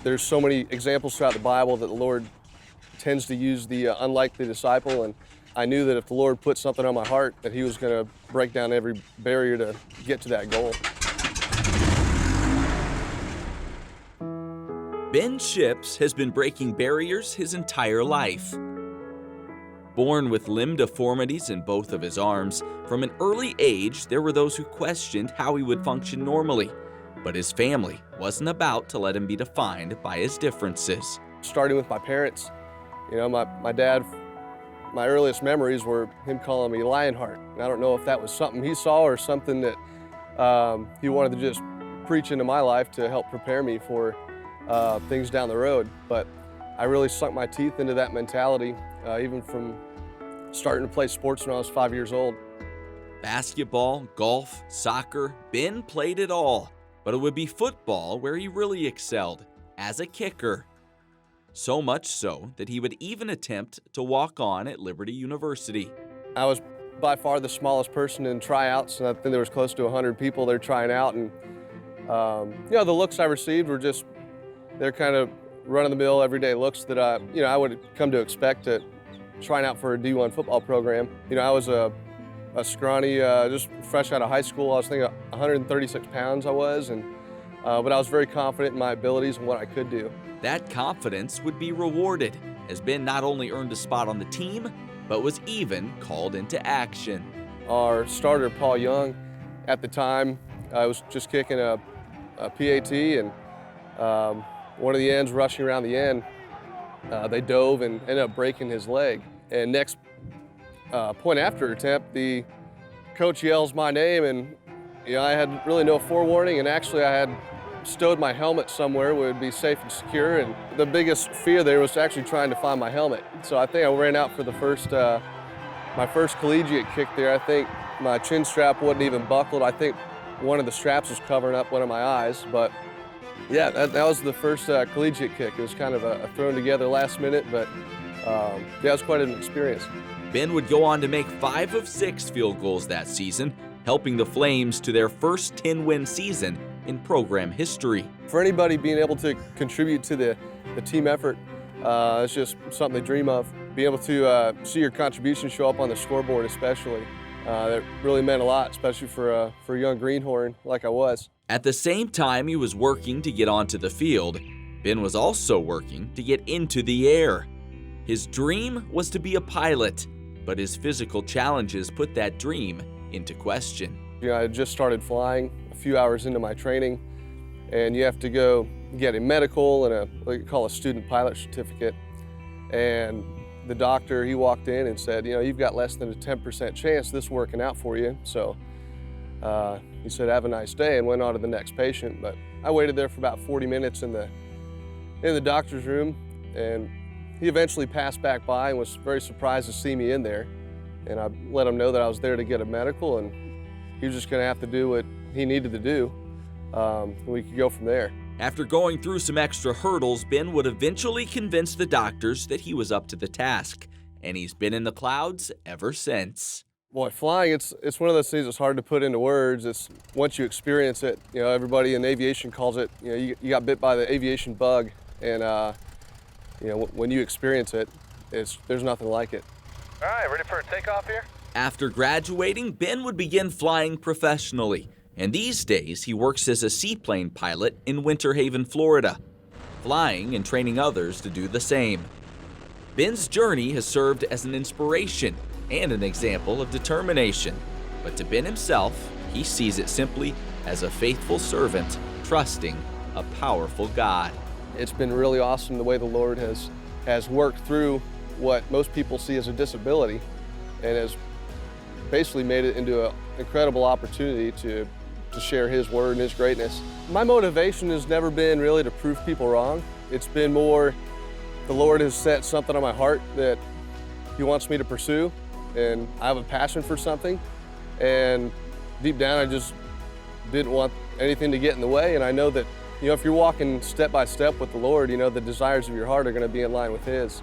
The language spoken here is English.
There's so many examples throughout the Bible that the Lord tends to use the unlikely disciple, and I knew that if the Lord put something on my heart, that He was going to break down every barrier to get to that goal. Ben Ships has been breaking barriers his entire life. Born with limb deformities in both of his arms, from an early age there were those who questioned how he would function normally, but his family wasn't about to let him be defined by his differences. Starting with my parents, my dad, my earliest memories were him calling me Lionheart. And I don't know if that was something he saw or something that he wanted to just preach into my life to help prepare me for things down the road. But I really sunk my teeth into that mentality, even from starting to play sports when I was 5 years old. Basketball, golf, soccer, Ben played it all, but it would be football where he really excelled, as a kicker. So much so that he would even attempt to walk on at Liberty University. I was by far the smallest person in tryouts, and I think there was close to 100 people there trying out. And the looks I received were just, they're kind of run-of-the-mill, everyday looks that I would come to expect at trying out for a D1 football program. I was a scrawny, just fresh out of high school. I was thinking 136 pounds I was, but I was very confident in my abilities and what I could do. That confidence would be rewarded, as Ben not only earned a spot on the team, but was even called into action. Our starter, Paul Young, at the time, I was just kicking a PAT, and one of the ends rushing around the end, they dove and ended up breaking his leg. And next point after attempt, the coach yells my name, and I had really no forewarning, and actually I had stowed my helmet somewhere where it would be safe and secure, and the biggest fear there was actually trying to find my helmet. So I think I ran out for the my first collegiate kick there. I think my chin strap wasn't even buckled. I think one of the straps was covering up one of my eyes, but yeah, that was the first collegiate kick. It was kind of a thrown together last minute, but it was quite an experience. Ben would go on to make 5 of 6 field goals that season, helping the Flames to their first 10-win season in program history. For anybody being able to contribute to the team effort, it's just something to dream of. Being able to see your contribution show up on the scoreboard especially, that really meant a lot, especially for a young greenhorn like I was. At the same time he was working to get onto the field, Ben was also working to get into the air. His dream was to be a pilot, but his physical challenges put that dream into question. I had just started flying a few hours into my training, and you have to go get a medical and what you call a student pilot certificate. And the doctor, he walked in and said, you've got less than a 10% chance of this working out for you. So he said, have a nice day, and went on to the next patient. But I waited there for about 40 minutes in the doctor's room, and he eventually passed back by and was very surprised to see me in there. And I let him know that I was there to get a medical, and he was just going to have to do what he needed to do. We could go from there. After going through some extra hurdles, Ben would eventually convince the doctors that he was up to the task, and he's been in the clouds ever since. Boy, flying, it's one of those things that's hard to put into words. It's once you experience it, everybody in aviation calls it, you got bit by the aviation bug, and when you experience it, there's nothing like it. All right, ready for a takeoff here? After graduating, Ben would begin flying professionally, and these days he works as a seaplane pilot in Winter Haven, Florida, flying and training others to do the same. Ben's journey has served as an inspiration and an example of determination, but to Ben himself, he sees it simply as a faithful servant trusting a powerful God. It's been really awesome the way the Lord has worked through what most people see as a disability, and has basically made it into an incredible opportunity to share His word and His greatness. My motivation has never been really to prove people wrong. It's been more, the Lord has set something on my heart that He wants me to pursue, and I have a passion for something, and deep down I just didn't want anything to get in the way. And I know that if you're walking step by step with the Lord, the desires of your heart are going to be in line with His.